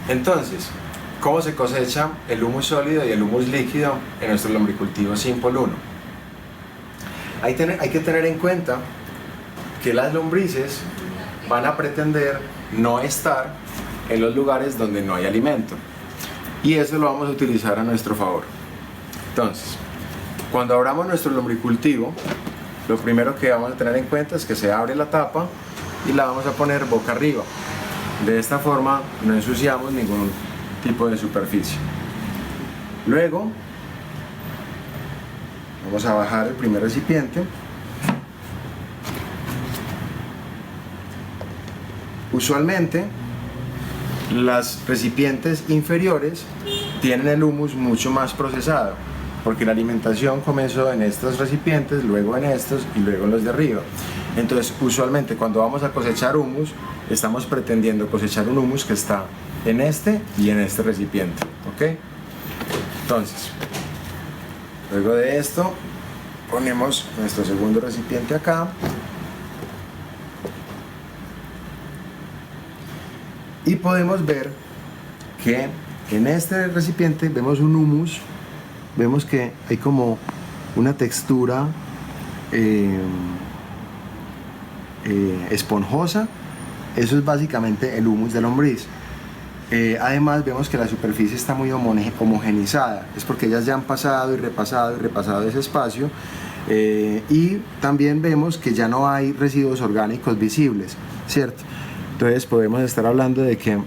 Entonces, ¿cómo se cosecha el humus sólido y el humus líquido en nuestro lombricultivo Simple 1? Hay que tener en cuenta que las lombrices van a pretender no estar en los lugares donde no hay alimento, y eso lo vamos a utilizar a nuestro favor. Entonces, cuando abramos nuestro lombricultivo, lo primero que vamos a tener en cuenta es que se abre la tapa y la vamos a poner boca arriba. De esta forma no ensuciamos ningún tipo de superficie. Luego vamos a bajar el primer recipiente. Usualmente los recipientes inferiores tienen el humus mucho más procesado, porque la alimentación comenzó en estos recipientes, luego en estos y luego en los de arriba. Entonces, usualmente cuando vamos a cosechar humus, estamos pretendiendo cosechar un humus que está en este y en este recipiente, ¿ok? Entonces, luego de esto, ponemos nuestro segundo recipiente acá. Y podemos ver que en este recipiente vemos un humus, vemos que hay como una textura esponjosa. Eso es básicamente el humus de lombriz. Además vemos que la superficie está muy homogenizada, es porque ellas ya han pasado y repasado ese espacio, y también vemos que ya no hay residuos orgánicos visibles, ¿cierto? Entonces podemos estar hablando de que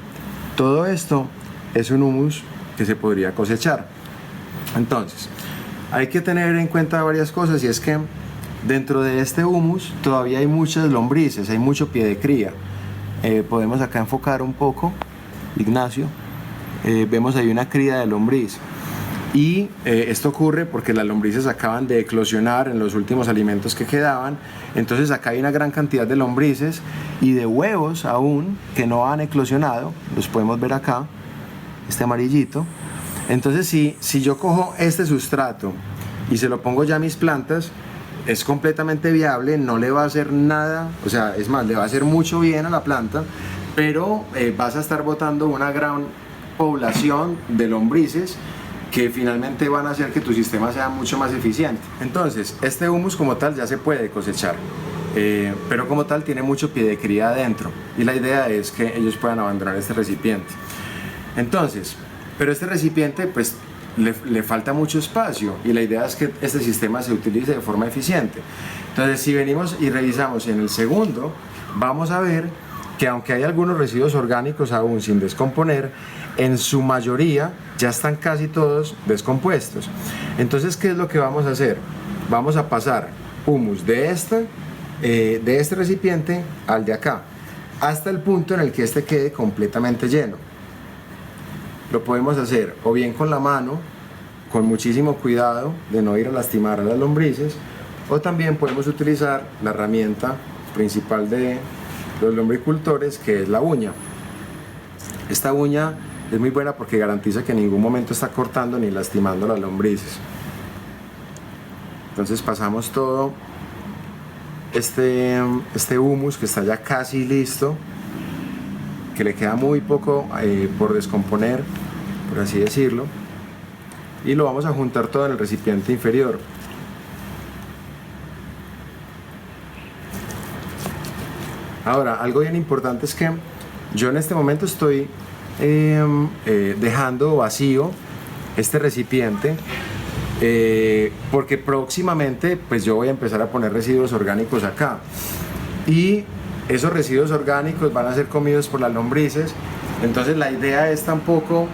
todo esto es un humus que se podría cosechar. Entonces, hay que tener en cuenta varias cosas, y es que dentro de este humus todavía hay muchas lombrices, hay mucho pie de cría. Podemos acá enfocar un poco, Ignacio. Vemos ahí una cría de lombriz. Y esto ocurre porque las lombrices acaban de eclosionar en los últimos alimentos que quedaban. Entonces acá hay una gran cantidad de lombrices y de huevos aún que no han eclosionado. Los podemos ver acá, este amarillito. Entonces si yo cojo este sustrato y se lo pongo ya a mis plantas, es completamente viable, no le va a hacer nada, o sea, es más, le va a hacer mucho bien a la planta, pero vas a estar botando una gran población de lombrices que finalmente van a hacer que tu sistema sea mucho más eficiente. Entonces, este humus como tal ya se puede cosechar, pero como tal tiene mucho pie de cría adentro, y la idea es que ellos puedan abandonar este recipiente. Entonces, pero este recipiente pues le falta mucho espacio, y la idea es que este sistema se utilice de forma eficiente. Entonces, si venimos y revisamos en el segundo, vamos a ver que aunque hay algunos residuos orgánicos aún sin descomponer, en su mayoría ya están casi todos descompuestos. Entonces, ¿qué es lo que vamos a hacer? Vamos a pasar humus de este recipiente al de acá, hasta el punto en el que este quede completamente lleno. Lo podemos hacer o bien con la mano, con muchísimo cuidado de no ir a lastimar a las lombrices, o también podemos utilizar la herramienta principal de los lombricultores, que es la uña. Esta uña es muy buena porque garantiza que en ningún momento está cortando ni lastimando las lombrices. Entonces pasamos todo este humus que está ya casi listo, que le queda muy poco por descomponer, por así decirlo, y lo vamos a juntar todo en el recipiente inferior. Ahora, algo bien importante es que yo en este momento estoy dejando vacío este recipiente, porque próximamente pues yo voy a empezar a poner residuos orgánicos acá, y esos residuos orgánicos van a ser comidos por las lombrices. Entonces la idea es tampoco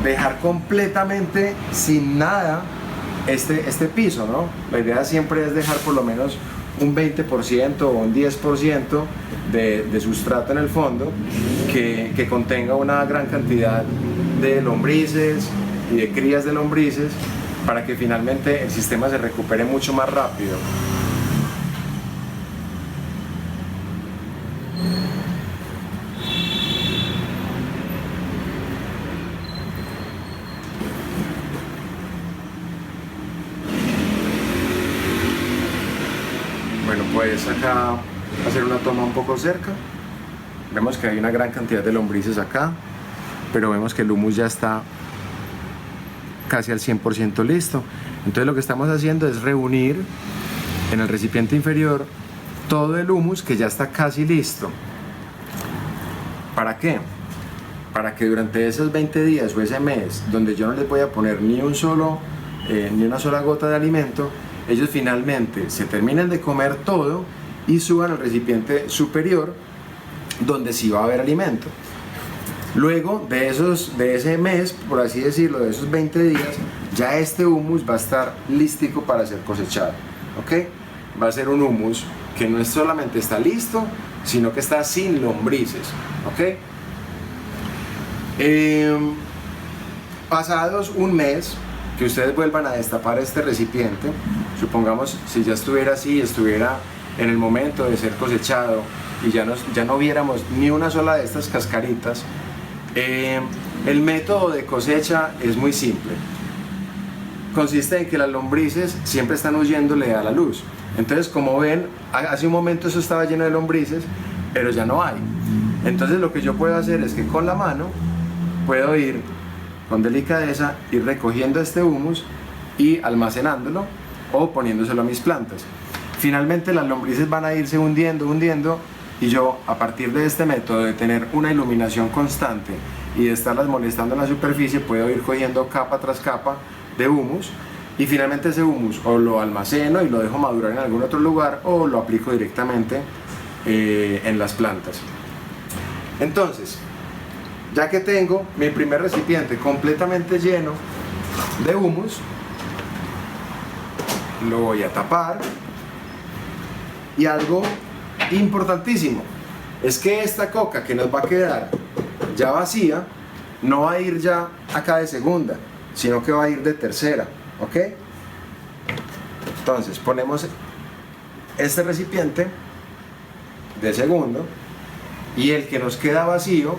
dejar completamente sin nada este piso, ¿no? La idea siempre es dejar por lo menos un 20% o un 10% de sustrato en el fondo que contenga una gran cantidad de lombrices y de crías de lombrices, para que finalmente el sistema se recupere mucho más rápido. Bueno, pues acá hacer una toma un poco cerca. Vemos que hay una gran cantidad de lombrices acá, pero vemos que el humus ya está casi al 100% listo. Entonces lo que estamos haciendo es reunir en el recipiente inferior todo el humus que ya está casi listo. ¿Para qué? Para que durante esos 20 días o ese mes, donde yo no les voy a poner ni una sola gota de alimento, ellos finalmente se terminen de comer todo y suban al recipiente superior, donde sí va a haber alimento. Luego de ese mes, por así decirlo, de esos 20 días, ya este humus va a estar listico para ser cosechado, ¿ok? Va a ser un humus que no solamente está listo, sino que está sin lombrices, ¿ok? Pasados un mes, que ustedes vuelvan a destapar este recipiente, supongamos si ya estuviera así, estuviera en el momento de ser cosechado y ya no viéramos ni una sola de estas cascaritas, el método de cosecha es muy simple. Consiste en que las lombrices siempre están huyéndole a la luz. Entonces, como ven, hace un momento eso estaba lleno de lombrices, pero ya no hay. Entonces lo que yo puedo hacer es que con la mano puedo ir con delicadeza, ir recogiendo este humus y almacenándolo o poniéndoselo a mis plantas. Finalmente las lombrices van a irse hundiendo, y yo, a partir de este método de tener una iluminación constante y de estarlas molestando en la superficie, puedo ir cogiendo capa tras capa de humus, y finalmente ese humus o lo almaceno y lo dejo madurar en algún otro lugar, o lo aplico directamente en las plantas. Entonces, ya que tengo mi primer recipiente completamente lleno de humus, lo voy a tapar. Y algo importantísimo es que esta coca que nos va a quedar ya vacía no va a ir ya acá de segunda, sino que va a ir de tercera, ¿ok? Entonces ponemos este recipiente de segundo, y el que nos queda vacío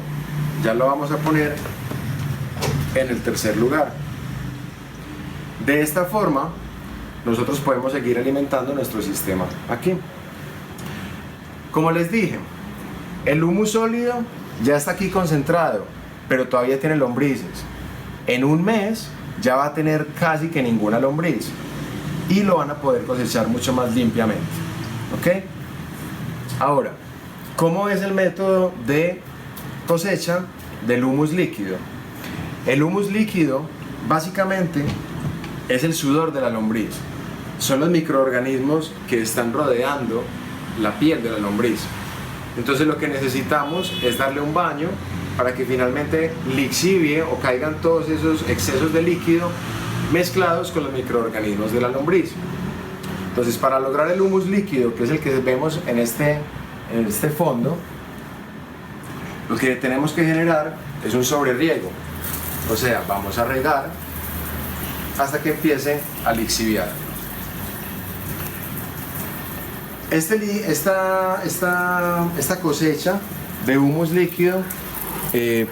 ya lo vamos a poner en el tercer lugar. De esta forma nosotros podemos seguir alimentando nuestro sistema aquí. Como les dije, el humus sólido ya está aquí concentrado, pero todavía tiene lombrices. En un mes ya va a tener casi que ninguna lombriz y lo van a poder cosechar mucho más limpiamente, ¿ok? Ahora, ¿cómo es el método de cosecha del humus líquido? El humus líquido básicamente es el sudor de la lombriz. Son los microorganismos que están rodeando la piel de la lombriz. Entonces lo que necesitamos es darle un baño para que finalmente lixivie o caigan todos esos excesos de líquido mezclados con los microorganismos de la lombriz. Entonces, para lograr el humus líquido, que es el que vemos en este fondo, lo que tenemos que generar es un sobreriego. O sea, vamos a regar hasta que empiece a lixiviar. Esta cosecha de humus líquido,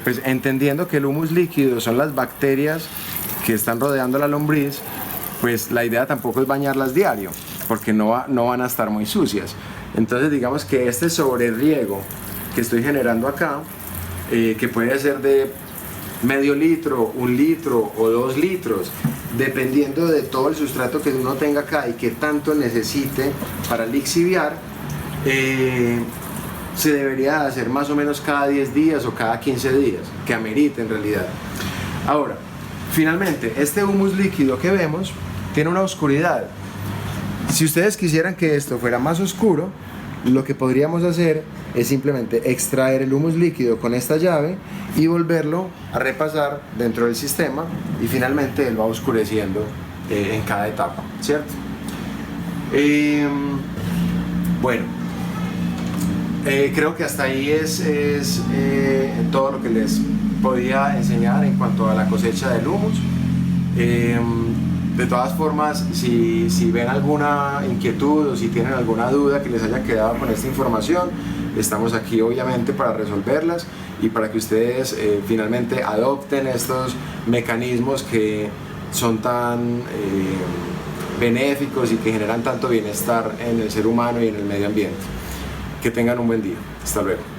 pues entendiendo que el humus líquido son las bacterias que están rodeando la lombriz, pues la idea tampoco es bañarlas diario, porque no van a estar muy sucias. Entonces digamos que este sobreriego que estoy generando acá, que puede ser de medio litro, 1 litro o 2 litros, dependiendo de todo el sustrato que uno tenga acá y que tanto necesite para lixiviar, se debería hacer más o menos cada 10 días o cada 15 días, que amerite en realidad. Ahora, finalmente, este humus líquido que vemos tiene una oscuridad. Si ustedes quisieran que esto fuera más oscuro, lo que podríamos hacer es simplemente extraer el humus líquido con esta llave y volverlo a repasar dentro del sistema, y finalmente él va oscureciendo en cada etapa, ¿cierto? Bueno, creo que hasta ahí es todo lo que les podía enseñar en cuanto a la cosecha del humus. De todas formas, si ven alguna inquietud o si tienen alguna duda que les haya quedado con esta información, estamos aquí obviamente para resolverlas y para que ustedes finalmente adopten estos mecanismos que son tan benéficos y que generan tanto bienestar en el ser humano y en el medio ambiente. Que tengan un buen día. Hasta luego.